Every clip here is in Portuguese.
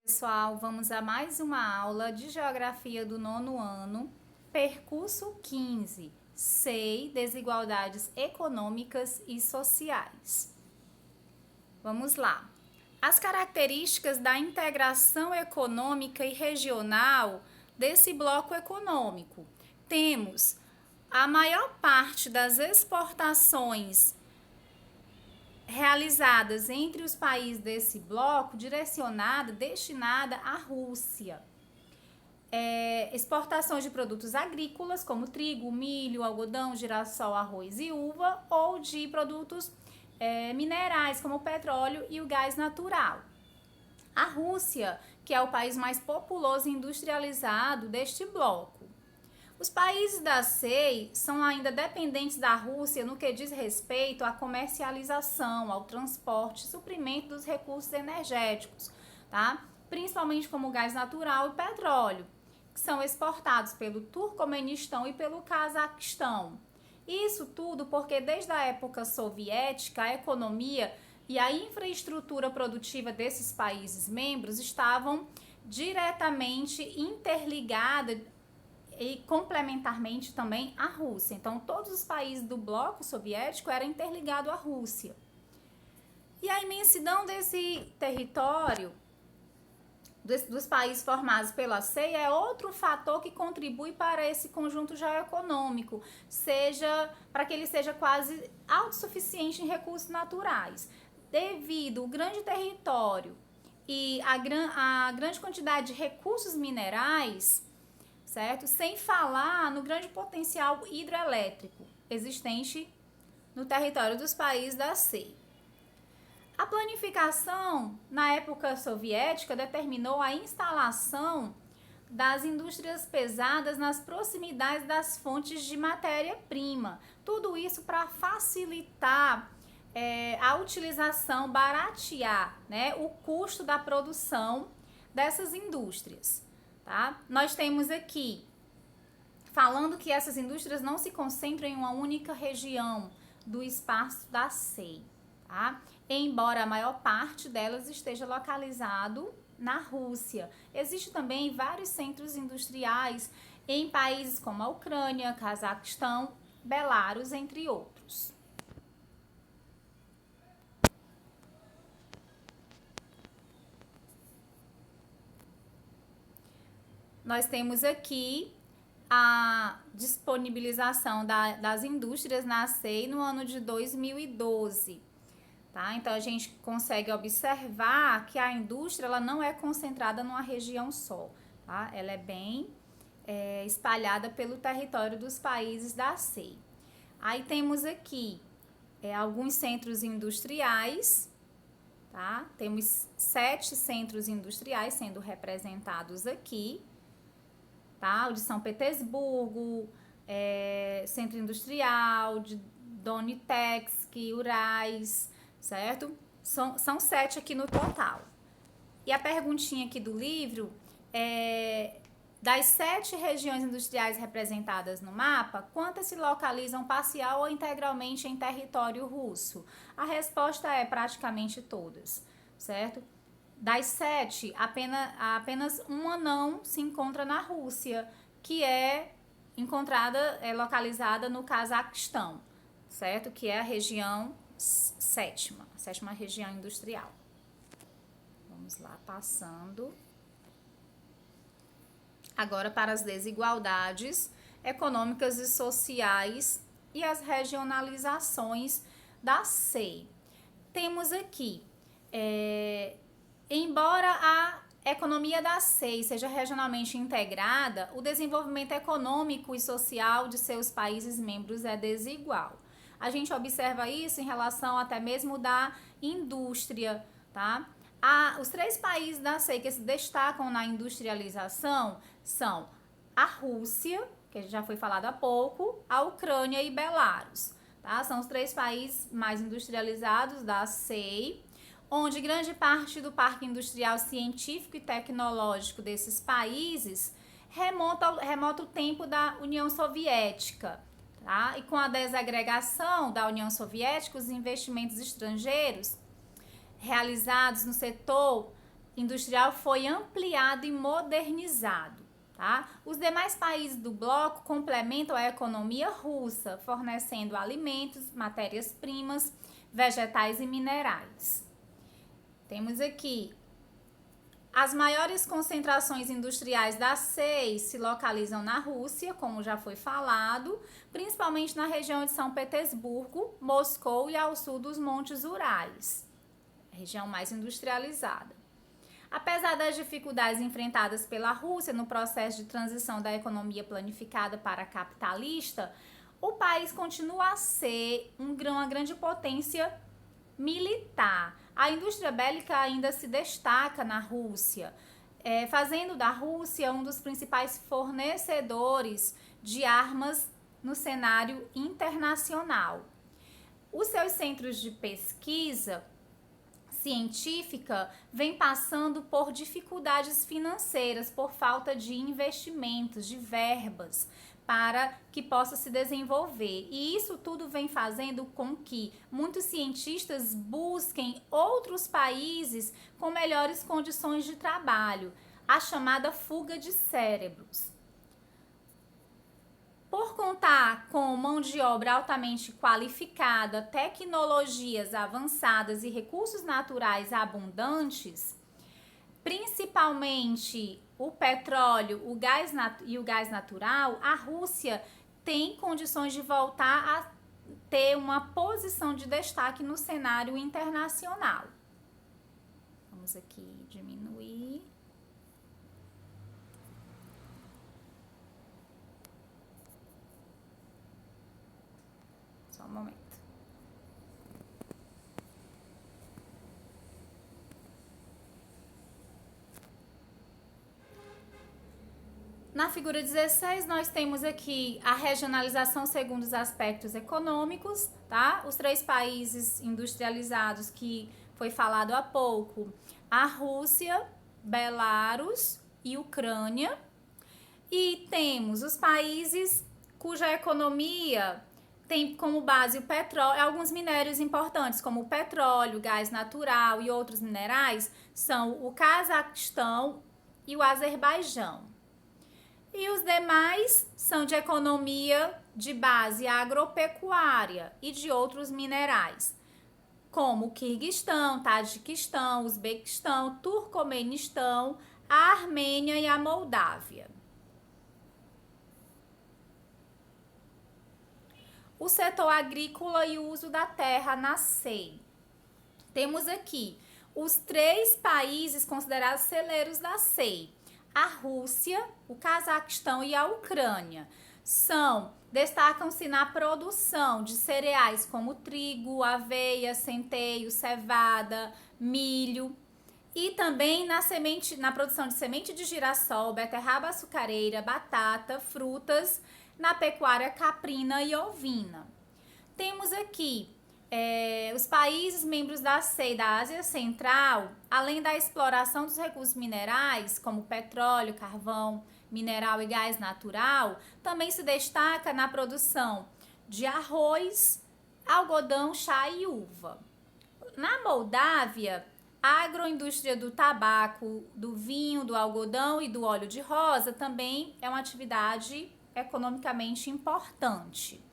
Pessoal, vamos a mais uma aula de Geografia do nono ano, percurso 15, SEI, Desigualdades Econômicas e Sociais. Vamos lá. As características da integração econômica e regional desse bloco econômico. Temos a maior parte das exportações realizadas entre os países desse bloco, destinada à Rússia. Exportações de produtos agrícolas, como trigo, milho, algodão, girassol, arroz e uva, ou de produtos minerais, como o petróleo e o gás natural. A Rússia, que é o país mais populoso e industrializado deste bloco. Os países da SEI são ainda dependentes da Rússia no que diz respeito à comercialização, ao transporte e suprimento dos recursos energéticos, tá? Principalmente como gás natural e petróleo, que são exportados pelo Turcomenistão e pelo Cazaquistão. Isso tudo porque desde a época soviética a economia e a infraestrutura produtiva desses países membros estavam diretamente interligadas e complementarmente também a Rússia. Então, todos os países do bloco soviético eram interligados à Rússia. E a imensidão desse território, dos países formados pela SEI, é outro fator que contribui para esse conjunto geoeconômico, para que ele seja quase autossuficiente em recursos naturais. Devido ao grande território e a grande quantidade de recursos minerais, certo? Sem falar no grande potencial hidrelétrico existente no território dos países da SEI. A planificação na época soviética determinou a instalação das indústrias pesadas nas proximidades das fontes de matéria-prima. Tudo isso para facilitar a utilização, baratear, né, o custo da produção dessas indústrias. Tá? Nós temos aqui, falando que essas indústrias não se concentram em uma única região do espaço da SEI, tá? Embora a maior parte delas esteja localizado na Rússia. Existem também vários centros industriais em países como a Ucrânia, Cazaquistão, Belarus, entre outros. Nós temos aqui a disponibilização das indústrias na SEI no ano de 2012. Tá? Então, a gente consegue observar que a indústria ela não é concentrada numa região só. Tá? Ela é bem espalhada pelo território dos países da SEI. Aí temos aqui alguns centros industriais. Tá? Temos 7 centros industriais sendo representados aqui. Tá? O de São Petersburgo, Centro Industrial, de Donetsk, Urais, certo? São 7 aqui no total. E a perguntinha aqui do livro das 7 regiões industriais representadas no mapa, quantas se localizam parcial ou integralmente em território russo? A resposta é praticamente todas, certo? Das 7, apenas uma não se encontra na Rússia, que é localizada no Cazaquistão, certo? Que é a região a sétima região industrial. Vamos lá, passando. Agora para as desigualdades econômicas e sociais e as regionalizações da SEI. Temos aqui embora a economia da SEI seja regionalmente integrada, o desenvolvimento econômico e social de seus países membros é desigual. A gente observa isso em relação até mesmo da indústria, tá? Os 3 países da SEI que se destacam na industrialização são a Rússia, que já foi falado há pouco, a Ucrânia e Belarus, tá? São os 3 países mais industrializados da SEI, onde grande parte do parque industrial científico e tecnológico desses países remonta o tempo da União Soviética. Tá? E com a desagregação da União Soviética, os investimentos estrangeiros realizados no setor industrial foi ampliado e modernizado. Tá? Os demais países do bloco complementam a economia russa, fornecendo alimentos, matérias-primas, vegetais e minerais. Temos aqui as maiores concentrações industriais da SEI se localizam na Rússia, como já foi falado, principalmente na região de São Petersburgo, Moscou e ao sul dos Montes Urais, região mais industrializada. Apesar das dificuldades enfrentadas pela Rússia no processo de transição da economia planificada para a capitalista, o país continua a ser uma grande potência militar. A indústria bélica ainda se destaca na Rússia, fazendo da Rússia um dos principais fornecedores de armas no cenário internacional. Os seus centros de pesquisa científica vem passando por dificuldades financeiras, por falta de investimentos, de verbas para que possa se desenvolver. E isso tudo vem fazendo com que muitos cientistas busquem outros países com melhores condições de trabalho, a chamada fuga de cérebros. Por contar com mão de obra altamente qualificada, tecnologias avançadas e recursos naturais abundantes, principalmente o petróleo, o gás natural, a Rússia tem condições de voltar a ter uma posição de destaque no cenário internacional. Vamos aqui diminuir. Só um momento. Na figura 16, nós temos aqui a regionalização segundo os aspectos econômicos, tá? Os 3 países industrializados que foi falado há pouco, a Rússia, Belarus e Ucrânia. E temos os países cuja economia tem como base o petróleo, alguns minérios importantes, como o petróleo, gás natural e outros minerais, são o Cazaquistão e o Azerbaijão. E os demais são de economia de base agropecuária e de outros minerais, como o Quirguistão, Tajiquistão, Uzbequistão, Turcomenistão, a Armênia e a Moldávia. O setor agrícola e o uso da terra na SEI. Temos aqui os 3 países considerados celeiros da SEI. A Rússia, o Cazaquistão e a Ucrânia. Destacam-se na produção de cereais como trigo, aveia, centeio, cevada, milho. E também na produção de semente de girassol, beterraba açucareira, batata, frutas, na pecuária caprina e ovina. Temos aqui os países membros da SEI da Ásia Central, além da exploração dos recursos minerais, como petróleo, carvão, mineral e gás natural, também se destaca na produção de arroz, algodão, chá e uva. Na Moldávia, a agroindústria do tabaco, do vinho, do algodão e do óleo de rosa também é uma atividade economicamente importante.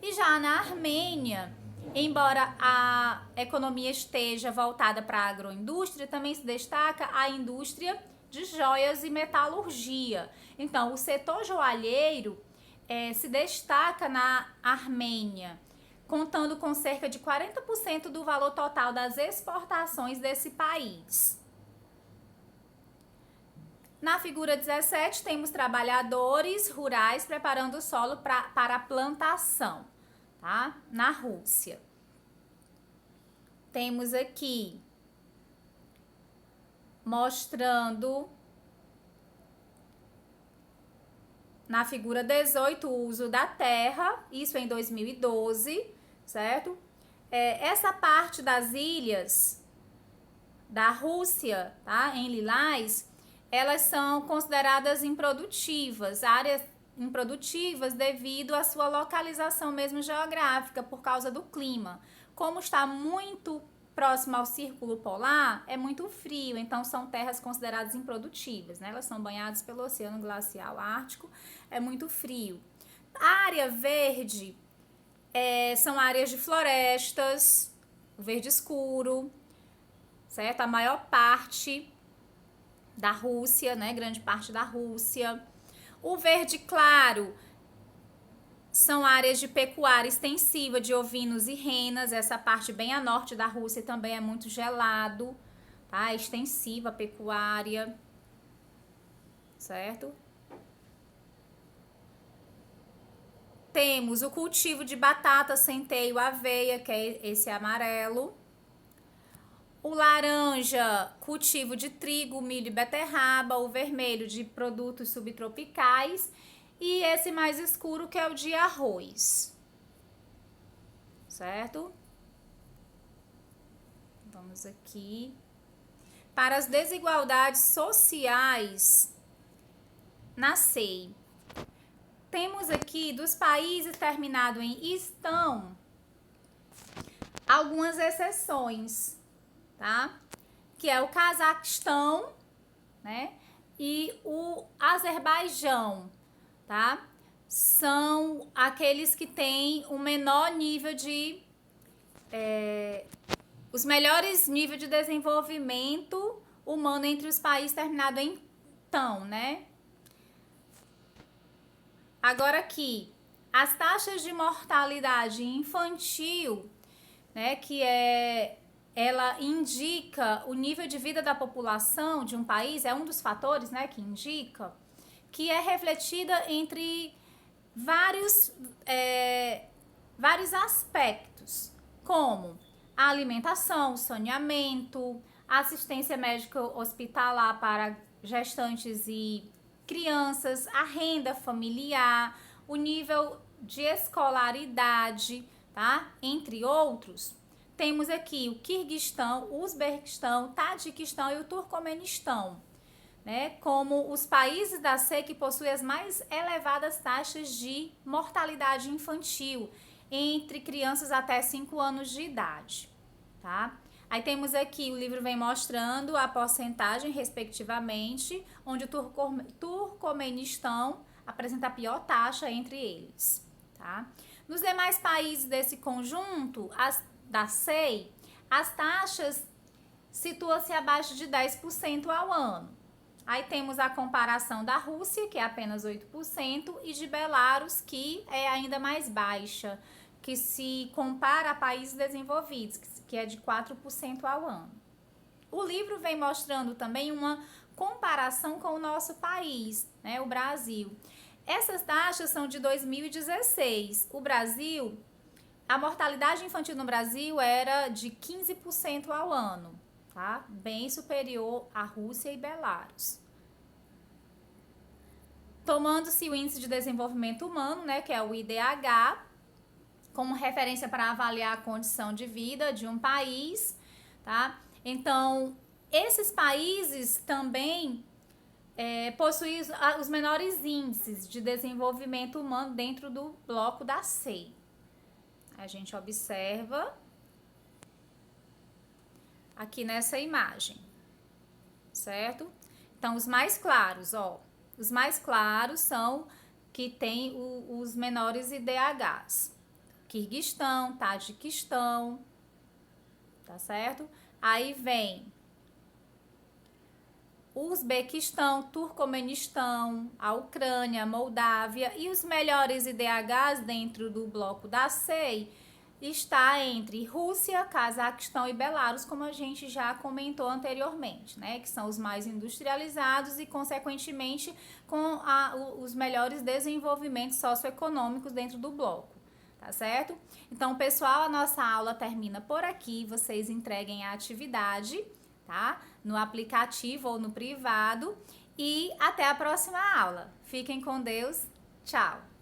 E já na Armênia, embora a economia esteja voltada para a agroindústria, também se destaca a indústria de joias e metalurgia. Então, o setor joalheiro se destaca na Armênia, contando com cerca de 40% do valor total das exportações desse país. Na figura 17, temos trabalhadores rurais preparando o solo para a plantação, tá? Na Rússia. Temos aqui mostrando na figura 18 o uso da terra, isso em 2012, certo? Essa parte das ilhas da Rússia, tá? Em lilás, elas são consideradas improdutivas, áreas improdutivas devido à sua localização mesmo geográfica, por causa do clima. Como está muito próximo ao Círculo Polar é muito frio, então são terras consideradas improdutivas, né? Elas são banhadas pelo Oceano Glacial Ártico, é muito frio. A área verde são áreas de florestas, verde escuro, certo? A maior parte da Rússia, né? Grande parte da Rússia. O verde claro são áreas de pecuária extensiva de ovinos e renas. Essa parte bem a norte da Rússia também é muito gelado, tá? Extensiva pecuária, certo? Temos o cultivo de batata, centeio, aveia, que é esse amarelo. O laranja, cultivo de trigo, milho e beterraba. O vermelho, de produtos subtropicais. E esse mais escuro, que é o de arroz, certo? Vamos aqui. Para as desigualdades sociais na SEI. Temos aqui, dos países terminado em estão, algumas exceções, tá? Que é o Cazaquistão, né? E o Azerbaijão, tá? São aqueles que têm o menor nível de... os melhores níveis de desenvolvimento humano entre os países terminados em tão, né? Agora aqui, as taxas de mortalidade infantil, né? Que ela indica o nível de vida da população de um país, é um dos fatores, né? Que indica, que é refletida entre vários aspectos, como a alimentação, saneamento, assistência médica hospitalar para gestantes e crianças, a renda familiar, o nível de escolaridade, tá? Entre outros. Temos aqui o Quirguistão, o Uzbequistão, Tadiquistão e o Turcomenistão, né, como os países da SEI que possuem as mais elevadas taxas de mortalidade infantil entre crianças até 5 anos de idade, tá? Aí temos aqui, o livro vem mostrando a porcentagem, respectivamente, onde o Turcomenistão apresenta a pior taxa entre eles, tá? Nos demais países desse conjunto, da SEI, as taxas situam-se abaixo de 10% ao ano. Aí temos a comparação da Rússia, que é apenas 8%, e de Belarus, que é ainda mais baixa, que se compara a países desenvolvidos, que é de 4% ao ano. O livro vem mostrando também uma comparação com o nosso país, né, o Brasil. Essas taxas são de 2016. O Brasil, a mortalidade infantil no Brasil era de 15% ao ano, tá? Bem superior à Rússia e Belarus. Tomando-se o Índice de Desenvolvimento Humano, né, que é o IDH, como referência para avaliar a condição de vida de um país, tá? Então, esses países também possuem os menores índices de desenvolvimento humano dentro do bloco da SEI. A gente observa aqui nessa imagem, certo? Então, os mais claros, ó, os mais claros são que tem os menores IDHs. Quirguistão, Tadiquistão, tá certo? Aí vem o Uzbequistão, Turcomenistão, a Ucrânia, a Moldávia, e os melhores IDHs dentro do bloco da SEI está entre Rússia, Cazaquistão e Belarus, como a gente já comentou anteriormente, né? Que são os mais industrializados e, consequentemente, com os melhores desenvolvimentos socioeconômicos dentro do bloco. Tá certo? Então, pessoal, a nossa aula termina por aqui. Vocês entreguem a atividade, tá? No aplicativo ou no privado. E até a próxima aula. Fiquem com Deus. Tchau!